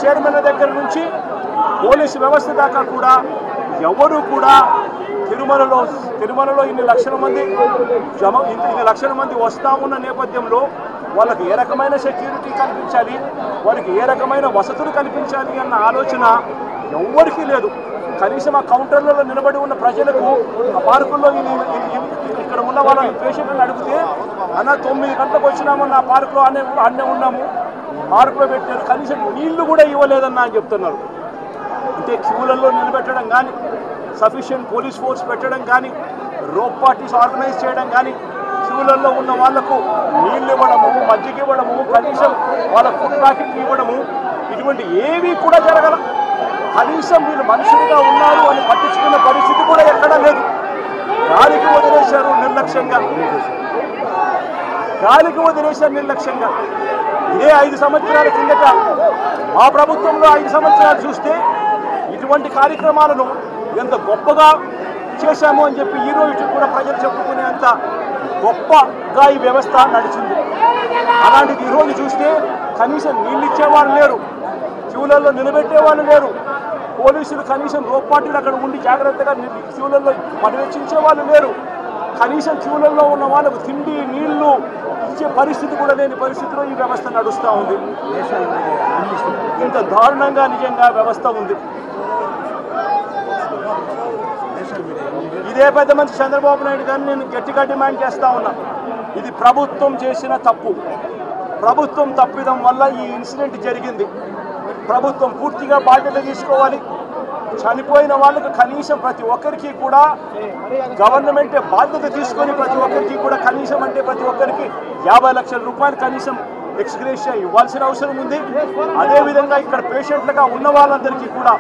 Chairman దగ్గర నుంచి police వ్యవస్థ దాకా కూడా ఎవరు కూడా తిరుమలలో ఇన్ని లక్షల మంది వస్తా ఉన్న నేపథ్యంలో వాళ్ళకి ఏ రకమైన సెక్యూరిటీ కల్పించాలి, వారికి ఏ రకమైన వసతులు కల్పించాలి అన్న ఆలోచన ఎవ్వరికీ లేదు. కనీసం ఆ కౌంటర్లలో నిలబడి ఉన్న ప్రజలకు ఆ పార్కుల్లో ఇక్కడ ఉన్న వాళ్ళ పేషెంట్లను అడిగితే అన్న 9 గంటలకు వచ్చినామన్న ఆ పార్కులో అన్నే ఉన్నాము, పార్కులో పెట్టారు, కనీసం నీళ్లు కూడా ఇవ్వలేదన్న అని చెప్తున్నారు. అంటే క్యూలలో నిలబెట్టడం కానీ, సఫిషియెంట్ పోలీస్ ఫోర్స్ పెట్టడం కానీ, రోప్ పార్టీస్ ఆర్గనైజ్ చేయడం కానీ, క్యూలలో ఉన్న వాళ్లకు నీళ్ళు ఇవ్వడము, మజ్జిగ ఇవ్వడము, కనీసం వాళ్ళ ఫుడ్ ప్యాకెట్లు ఇవ్వడము, ఇటువంటి ఏవి కూడా జరగల. కనీసం వీళ్ళు మనుషులుగా ఉన్నారు అని పట్టించుకున్న పరిస్థితి కూడా ఎక్కడా లేదు. గాలికి వదిలేశారు నిర్లక్ష్యంగా. ఇదే 5 సంవత్సరాల కిందట మా ప్రభుత్వంలో 5 సంవత్సరాలు చూస్తే ఇటువంటి కార్యక్రమాలను ఎంత గొప్పగా చేశాము అని చెప్పి ఈ రోజు కూడా ప్రజలు చెప్పుకునేంత గొప్పగా ఈ వ్యవస్థ నడిచింది. అలాంటిది ఈరోజు చూస్తే కనీసం నీళ్ళు ఇచ్చేవాళ్ళు లేరు, క్యూలలో నిలబెట్టేవాళ్ళు లేరు, పోలీసులు కనీసం రోప్ పార్టీలు అక్కడ ఉండి జాగ్రత్తగా క్యూలలో పర్యవేక్షించే వాళ్ళు లేరు, కనీసం క్యూలలో ఉన్న వాళ్ళకు తిండి నీళ్లు ఇచ్చే పరిస్థితి కూడా లేని పరిస్థితిలో ఈ వ్యవస్థ నడుస్తూ ఉంది. ఇంత దారుణంగా నిజంగా వ్యవస్థ ఉంది. ఇదే పెద్ద మంచి చంద్రబాబు నాయుడు గారిని నేను గట్టిగా డిమాండ్ చేస్తా ఉన్నా. ఇది ప్రభుత్వం చేసిన తప్పు, ప్రభుత్వం తప్పిదం వల్ల ఈ ఇన్సిడెంట్ జరిగింది. ప్రభుత్వం పూర్తిగా బాధ్యత తీసుకోవాలి. చనిపోయిన వాళ్ళకు కనీసం ప్రతి ఒక్కరికి కూడా గవర్నమెంటే బాధ్యత తీసుకొని ప్రతి ఒక్కరికి కూడా కనీసం అంటే ప్రతి ఒక్కరికి 50 లక్షల రూపాయలు కనీసం ఎక్స్గ్రేషియా ఇవ్వాల్సిన అవసరం ఉంది. అదేవిధంగా ఇక్కడ పేషెంట్లుగా ఉన్న వాళ్ళందరికీ కూడా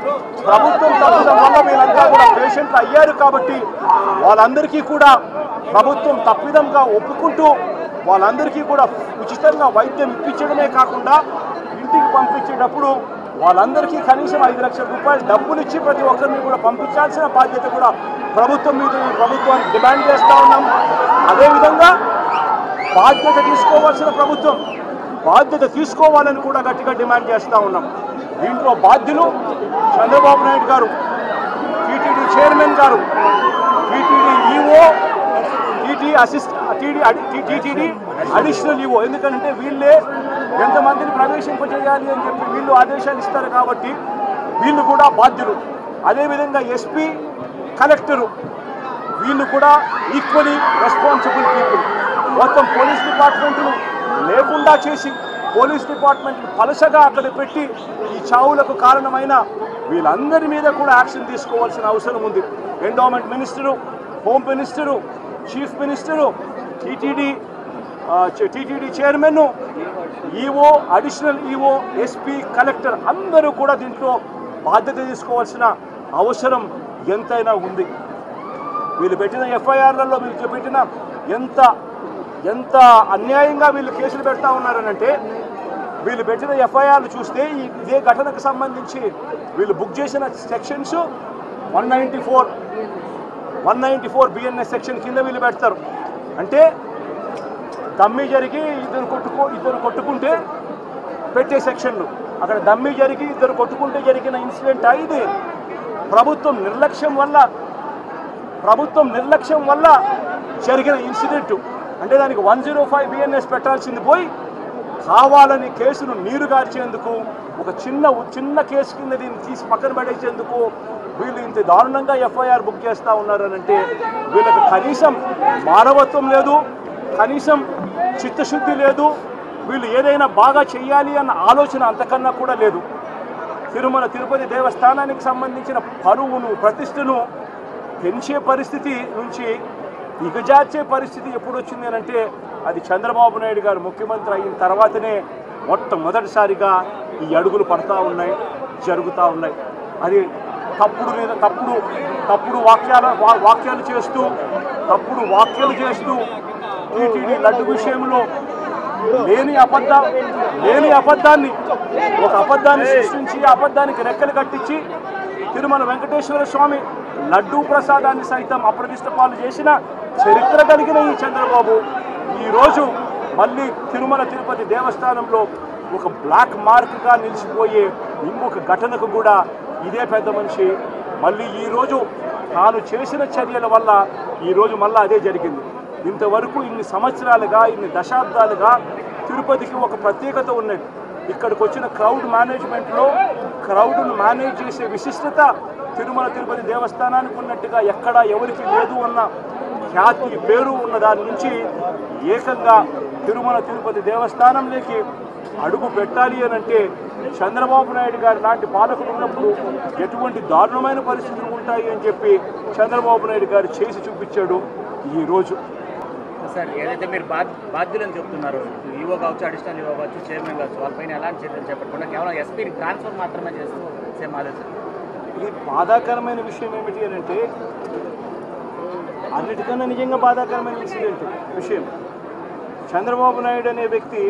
ప్రభుత్వం తప్పిదం వల్ల వీళ్ళంతా కూడా పేషెంట్లు అయ్యారు కాబట్టి వాళ్ళందరికీ కూడా ప్రభుత్వం తప్పిదంగా ఒప్పుకుంటూ వాళ్ళందరికీ కూడా ఉచితంగా వైద్యం ఇప్పించడమే కాకుండా ఇంటికి పంపించేటప్పుడు వాళ్ళందరికీ కనీసం 5 లక్షల రూపాయలు డబ్బులు ఇచ్చి ప్రతి ఒక్కరిని కూడా పంపించాల్సిన బాధ్యత కూడా ప్రభుత్వం మీద ప్రభుత్వానికి డిమాండ్ చేస్తూ ఉన్నాం. అదేవిధంగా బాధ్యత తీసుకోవాల్సిన ప్రభుత్వం బాధ్యత తీసుకోవాలని కూడా గట్టిగా డిమాండ్ చేస్తూ ఉన్నాం. దీంట్లో బాధ్యులు చంద్రబాబు నాయుడు గారు, టీటీడీ చైర్మన్ గారు, TTD EO, TTD additional EO. ఎందుకంటే వీళ్ళే ఎంతమందిని ప్రవేశింపజేయాలి అని చెప్పి వీళ్ళు ఆదేశాలు ఇస్తారు కాబట్టి వీళ్ళు కూడా బాధ్యులు. అదేవిధంగా ఎస్పీ, కలెక్టరు వీళ్ళు కూడా ఈక్వలీ రెస్పాన్సిబుల్ పీపుల్. మొత్తం పోలీస్ డిపార్ట్మెంట్ను లేకుండా చేసి పోలీస్ డిపార్ట్మెంట్ను పలసగా అక్కడ పెట్టి ఈ చావులకు కారణమైన వీళ్ళందరి మీద కూడా యాక్షన్ తీసుకోవాల్సిన అవసరం ఉంది. Endowment minister, home minister, chief minister, TTD chairman, EO, additional EO, SP, collector అందరూ కూడా దీంట్లో బాధ్యత తీసుకోవాల్సిన అవసరం ఎంతైనా ఉంది. వీళ్ళు పెట్టిన ఎఫ్ఐఆర్లలో వీళ్ళు పెట్టిన ఎంత అన్యాయంగా వీళ్ళు కేసులు పెడతా ఉన్నారనంటే వీళ్ళు పెట్టిన ఎఫ్ఐఆర్లు చూస్తే ఇదే ఘటనకు సంబంధించి వీళ్ళు బుక్ చేసిన సెక్షన్స్ 194 బిఎన్ఎస్ సెక్షన్ కింద వీళ్ళు పెడతారు. అంటే దమ్మి జరిగి ఇద్దరు కొట్టుకుంటే పెట్టే సెక్షన్లు, అక్కడ దమ్మి జరిగి ఇద్దరు కొట్టుకుంటే జరిగిన ఇన్సిడెంట్ ఇది. ప్రభుత్వం నిర్లక్ష్యం వల్ల జరిగిన ఇన్సిడెంట్. అంటే దానికి 105 బిఎన్ఎస్ పెట్టాల్సింది పోయి కావాలని కేసును నీరుగార్చేందుకు ఒక చిన్న కేసు కింద దీన్ని తీసి పక్కన పడేసేందుకు వీళ్ళు ఇంత దారుణంగా ఎఫ్ఐఆర్ బుక్ చేస్తూ ఉన్నారనంటే వీళ్ళకి కనీసం మానవత్వం లేదు, కనీసం చిత్తశుద్ధి లేదు, వీళ్ళు ఏదైనా బాగా చెయ్యాలి అన్న ఆలోచన అంతకన్నా కూడా లేదు. తిరుపతి దేవస్థానానికి సంబంధించిన పరువును, ప్రతిష్టను పెంచే పరిస్థితి నుంచి దిగజార్చే పరిస్థితి ఎప్పుడు వచ్చింది అంటే అది చంద్రబాబు నాయుడు గారు ముఖ్యమంత్రి అయిన తర్వాతనే మొట్టమొదటిసారిగా ఈ అడుగులు జరుగుతూ ఉన్నాయి. అది తప్పుడు వ్యాఖ్యలు చేస్తూ టీటీడీ లడ్డు విషయంలో లేని అబద్ధాన్ని సృష్టించి ఆ అబద్ధానికి రెక్కలు కట్టించి తిరుమల వెంకటేశ్వర స్వామి లడ్డూ ప్రసాదాన్ని సైతం అప్రతిష్ట పాలు చేసిన చరిత్ర కలిగిన ఈ చంద్రబాబు ఈరోజు మళ్ళీ తిరుపతి దేవస్థానంలో ఒక బ్లాక్ మార్క్గా నిలిచిపోయే ఇంకొక ఘటనకు కూడా ఇదే పెద్ద మనిషి మళ్ళీ ఈరోజు తాను చేసిన చర్యల వల్ల ఈరోజు మళ్ళీ అదే జరిగింది. ఇంతవరకు ఇన్ని సంవత్సరాలుగా ఇన్ని దశాబ్దాలుగా తిరుపతికి ఒక ప్రత్యేకత ఉన్నది. ఇక్కడికి వచ్చిన క్రౌడ్ మేనేజ్మెంట్లో క్రౌడ్ను మేనేజ్ చేసే విశిష్టత తిరుమల తిరుపతి దేవస్థానానికి ఉన్నట్టుగా ఎక్కడా ఎవరికి లేదు అన్న ఖ్యాతి పేరు ఉన్న దాని నుంచి ఏకంగా తిరుమల తిరుపతి దేవస్థానంలోకి అడుగు పెట్టాలి అని అంటే చంద్రబాబు నాయుడు గారు లాంటి పాలకులు ఉన్నప్పుడు ఎటువంటి దారుణమైన పరిస్థితులు ఉంటాయి అని చెప్పి చంద్రబాబు నాయుడు గారు చేసి చూపించాడు ఈరోజు. సార్ ఏదైతే మీరు బాధ్యులని చెప్తున్నారు, ఈవో కావచ్చు, అడిషనల్ ఈవో కావచ్చు, చైర్మన్ కావచ్చు, వాళ్ళపైన ఎలాంటి చర్యలు చెప్పకుండా కేవలం ఎస్పీని ట్రాన్స్ఫర్ మాత్రమే చేస్తూ సేమ్ ఆలోచన. ఇది బాధాకరమైన విషయం ఏమిటి అని అంటే అన్నిటికన్నా నిజంగా బాధాకరమైన విషయం చంద్రబాబు నాయుడు అనే వ్యక్తి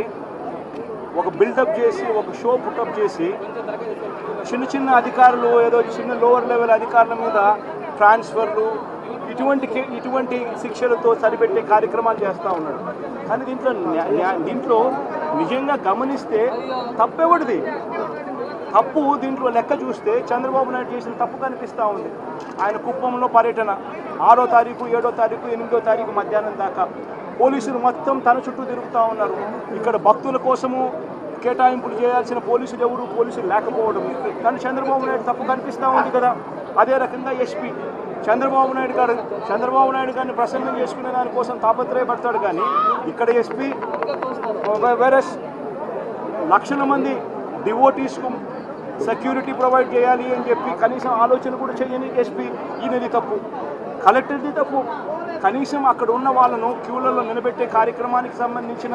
ఒక బిల్డప్ చేసి ఒక షో పుట్టప్ చేసి చిన్న చిన్న అధికారులు ఏదో చిన్న లోవర్ లెవెల్ అధికారుల మీద ట్రాన్స్ఫర్లు ఇటువంటి శిక్షలతో సరిపెట్టే కార్యక్రమాలు చేస్తూ ఉన్నాడు. కానీ దీంట్లో నిజంగా గమనిస్తే తప్పెవడిది? తప్పు దీంట్లో లెక్క చూస్తే చంద్రబాబు నాయుడు చేసిన తప్పు కనిపిస్తూ ఉంది. ఆయన కుప్పంలో పర్యటన 6వ తారీఖు 7వ తారీఖు 8వ తారీఖు మధ్యాహ్నం దాకా పోలీసులు మొత్తం తన చుట్టూ తిరుగుతూ ఉన్నారు. ఇక్కడ భక్తుల కోసము కేటాయింపులు చేయాల్సిన పోలీసులు లేకపోవడం కానీ చంద్రబాబు నాయుడు తప్పు కనిపిస్తూ ఉంది కదా. అదే రకంగా ఎస్పీ చంద్రబాబు నాయుడు గారిని ప్రసన్నం చేసుకునే దానికోసం తాపత్రయపడతాడు. కానీ ఇక్కడ ఎస్పీ వేరే లక్షల మంది డివోటీస్కు సెక్యూరిటీ ప్రొవైడ్ చేయాలి అని చెప్పి కనీసం ఆలోచన కూడా చేయని ఎస్పీ, ఈయనది తప్పు. కలెక్టర్ది తప్పు. కనీసం అక్కడ ఉన్న వాళ్ళను క్యూలలో నిలబెట్టే కార్యక్రమానికి సంబంధించిన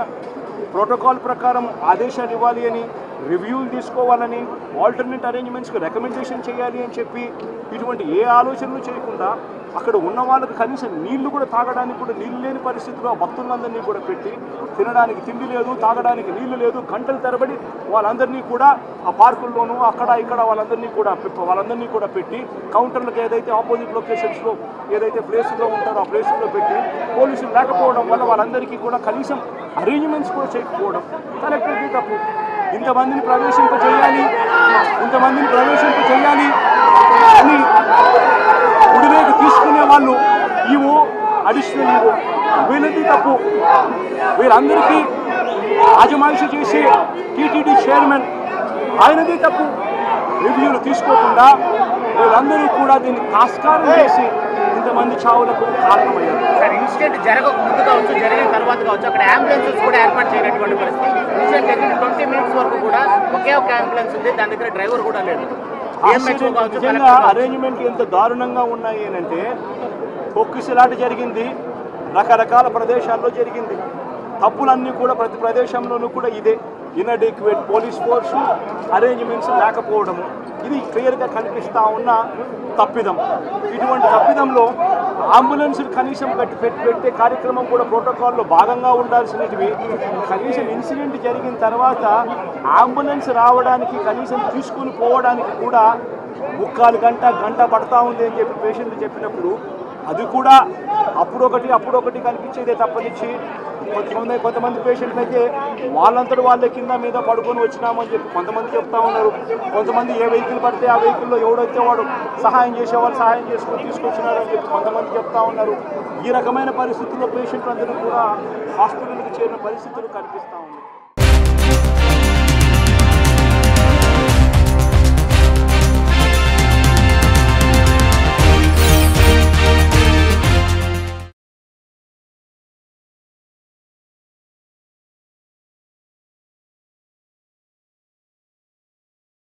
ప్రోటోకాల్ ప్రకారం ఆదేశాలు ఇవ్వాలి అని, రివ్యూలు తీసుకోవాలని, ఆల్టర్నేట్ అరేంజ్మెంట్స్కి రికమెండేషన్ చేయాలి అని చెప్పి ఇటువంటి ఏ ఆలోచనలు చేయకుండా అక్కడ ఉన్న వాళ్ళకి కనీసం నీళ్లు కూడా తాగడానికి కూడా నీళ్ళు లేని పరిస్థితిలో ఆ భక్తులందరినీ కూడా పెట్టి తినడానికి తిండి లేదు, తాగడానికి నీళ్లు లేదు, గంటల తరబడి వాళ్ళందరినీ కూడా ఆ పార్కుల్లోనూ అక్కడ ఇక్కడ వాళ్ళందరినీ కూడా పెట్టి కౌంటర్లకు ఏదైతే ఆపోజిట్ లొకేషన్స్లో ఏదైతే ప్లేసుల్లో ఉంటారో ఆ ప్లేసుల్లో పెట్టి పోలీసులు లేకపోవడం వల్ల వాళ్ళందరికీ కూడా కనీసం అరేంజ్మెంట్స్ కూడా చేయకపోవడం కలెక్టర్కి తప్పు. ఇంతమందిని ప్రవేశింపజేయాలి అని గుడిలోకి తీసుకునే వాళ్ళు ఈవో, అడిషనల్ ఈవో వీళ్ళది తప్పు. వీళ్ళందరికీ అజమాయిషి చేసే టీటీడీ చైర్మన్ ఆయనది తప్పు. రివ్యూలు తీసుకోకుండా వీళ్ళందరూ కూడా దీన్ని కాస్కారం చేసి ఇంతమంది చావులకు కారణమయ్యారు. సార్ ఇన్సిడెంట్ జరగక ముందు కావచ్చు, జరిగిన తర్వాత కావచ్చు, అక్కడ అంబులెన్సెస్ కూడా ఏర్పాటు చేయనటువంటి పరిస్థితి. ఇన్సిడెంట్ జరిగిన 20 minutes వరకు కూడా ఒకే ఒక అంబులెన్స్ ఉంది, దాని దగ్గర డ్రైవర్ కూడా లేదు. నిజంగా అరేంజ్మెంట్ ఎంత దారుణంగా ఉన్నాయి అంటే తొక్కిసలాట జరిగింది, రకరకాల ప్రదేశాల్లో జరిగింది. తప్పులన్నీ కూడా ప్రతి ప్రదేశంలోనూ కూడా ఇదే ఇన్అడెక్వేట్ పోలీస్ ఫోర్సు, అరేంజ్మెంట్స్ లేకపోవడము, ఇది క్లియర్గా కనిపిస్తూ ఉన్న తప్పిదం. ఇటువంటి తప్పిదంలో అంబులెన్సులు కనీసం పెట్టే కార్యక్రమం కూడా ప్రోటోకాల్లో భాగంగా ఉండాల్సినవి కనీసం ఇన్సిడెంట్ జరిగిన తర్వాత అంబులెన్స్ రావడానికి కనీసం తీసుకుని పోవడానికి కూడా 3/4 గంట పడతా ఉంది అని చెప్పి పేషెంట్లు చెప్పినప్పుడు అది కూడా అప్పుడొకటి కనిపించేదే తప్పనిచ్చి కొంతమంది పేషెంట్లు అయితే వాళ్ళంతటి వాళ్ళ కింద మీద పడుకొని వచ్చినామని చెప్పి కొంతమంది చెప్తా ఉన్నారు. కొంతమంది ఏ వెహికల్ పడితే ఆ వెహికల్లో ఎవడైతే వాడు సహాయం చేసేవాళ్ళు సహాయం చేసుకొని తీసుకొచ్చినారని చెప్పి కొంతమంది చెప్తా ఉన్నారు. ఈ రకమైన పరిస్థితుల్లో పేషెంట్లు అందరూ కూడా హాస్పిటల్కి చేరిన పరిస్థితులు కనిపిస్తూ ఉన్నాయి.